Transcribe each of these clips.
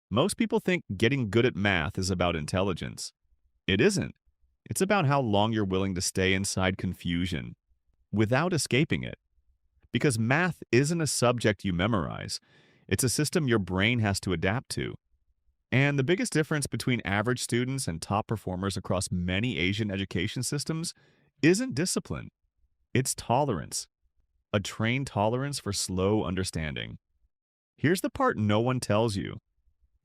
Most people think getting good at math is about intelligence. It isn't. It's about how long you're willing to stay inside confusion without escaping it. Because math isn't a subject you memorize, it's a system your brain has to adapt to. And the biggest difference between average students and top performers across many Asian education systems isn't discipline, it's tolerance, a trained tolerance for slow understanding. Here's the part no one tells you.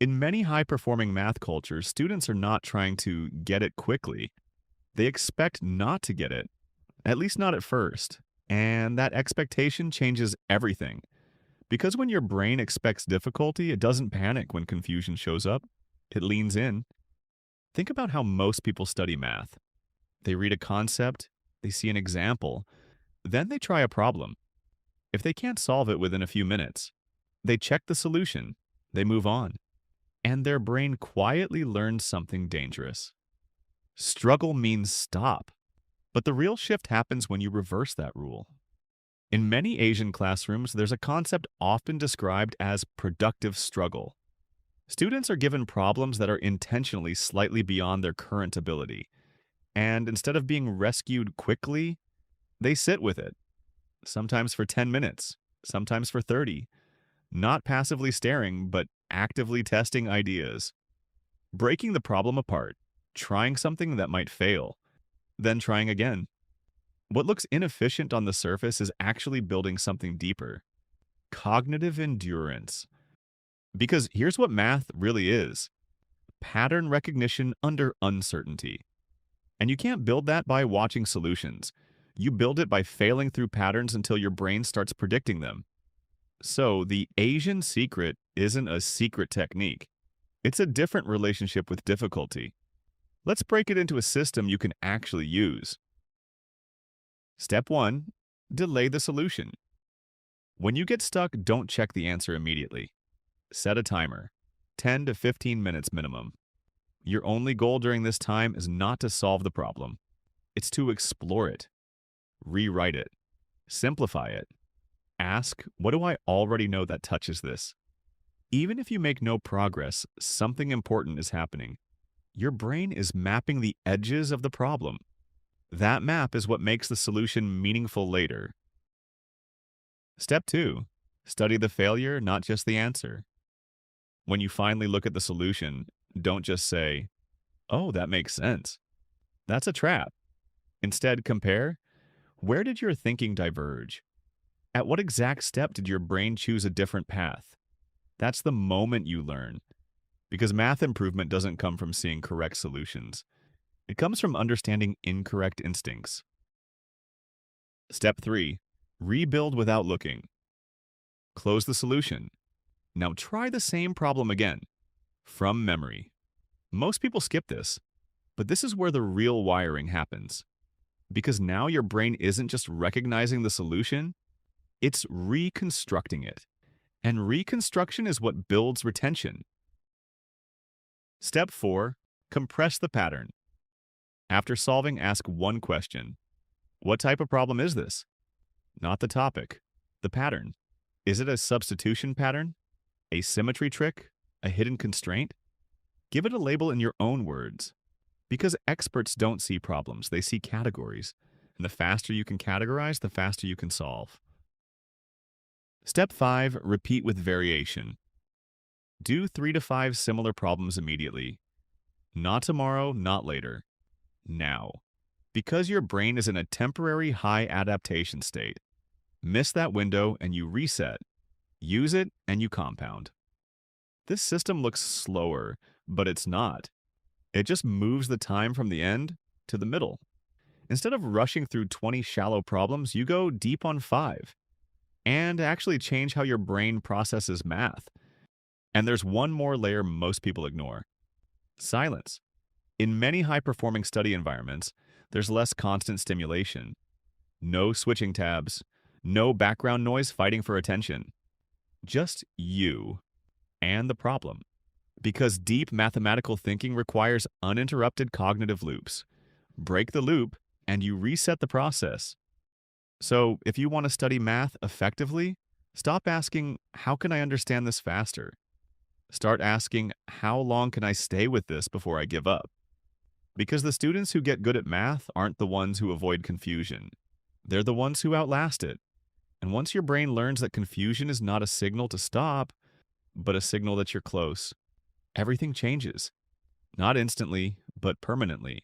In many high performing math cultures, students are not trying to get it quickly. They expect not to get it, at least not at first. And that expectation changes everything. Because when your brain expects difficulty, it doesn't panic when confusion shows up. It leans in. Think about how most people study math. They read a concept, they see an example, then they try a problem. If they can't solve it within a few minutes, they check the solution, they move on, and their brain quietly learns something dangerous. Struggle means stop. But the real shift happens when you reverse that rule. In many Asian classrooms, there's a concept often described as productive struggle. Students are given problems that are intentionally slightly beyond their current ability, and instead of being rescued quickly, they sit with it, sometimes for 10 minutes, sometimes for 30, not passively staring, but actively testing ideas, breaking the problem apart, trying something that might fail, then trying again. What looks inefficient on the surface is actually building something deeper: cognitive endurance. Because here's what math really is: pattern recognition under uncertainty. And you can't build that by watching solutions. You build it by failing through patterns until your brain starts predicting them. So, the Asian secret isn't a secret technique. It's a different relationship with difficulty. Let's break it into a system you can actually use. Step 1. Delay the solution. When you get stuck, don't check the answer immediately. Set a timer, 10 to 15 minutes minimum. Your only goal during this time is not to solve the problem. It's to explore it, rewrite it, simplify it. Ask, what do I already know that touches this? Even if you make no progress, something important is happening. Your brain is mapping the edges of the problem. That map is what makes the solution meaningful later. Step 2. Study the failure, not just the answer. When you finally look at the solution, don't just say, "Oh, that makes sense." That's a trap. Instead, compare, where did your thinking diverge? At what exact step did your brain choose a different path? That's the moment you learn. Because math improvement doesn't come from seeing correct solutions. It comes from understanding incorrect instincts. Step 3. Rebuild without looking. Close the solution. Now try the same problem again, from memory. Most people skip this, but this is where the real wiring happens. Because now your brain isn't just recognizing the solution, it's reconstructing it. And reconstruction is what builds retention. Step 4. Compress the pattern. After solving, ask one question. What type of problem is this? Not the topic, the pattern. Is it a substitution pattern? A symmetry trick? A hidden constraint? Give it a label in your own words. Because experts don't see problems, they see categories. And the faster you can categorize, the faster you can solve. Step 5. Repeat with variation. Do 3 to 5 similar problems immediately. Not tomorrow, not later. Now. Because your brain is in a temporary high adaptation state. Miss that window and you reset. Use it and you compound. This system looks slower, but it's not. It just moves the time from the end to the middle. Instead of rushing through 20 shallow problems, you go deep on 5. And actually change how your brain processes math. And there's one more layer most people ignore: silence. In many high-performing study environments, there's less constant stimulation. No switching tabs, no background noise fighting for attention. Just you and the problem. Because deep mathematical thinking requires uninterrupted cognitive loops. Break the loop, and you reset the process. So, if you want to study math effectively, stop asking, "How can I understand this faster?" Start asking, how long can I stay with this before I give up? Because the students who get good at math aren't the ones who avoid confusion. They're the ones who outlast it. And once your brain learns that confusion is not a signal to stop, but a signal that you're close, everything changes. Not instantly, but permanently.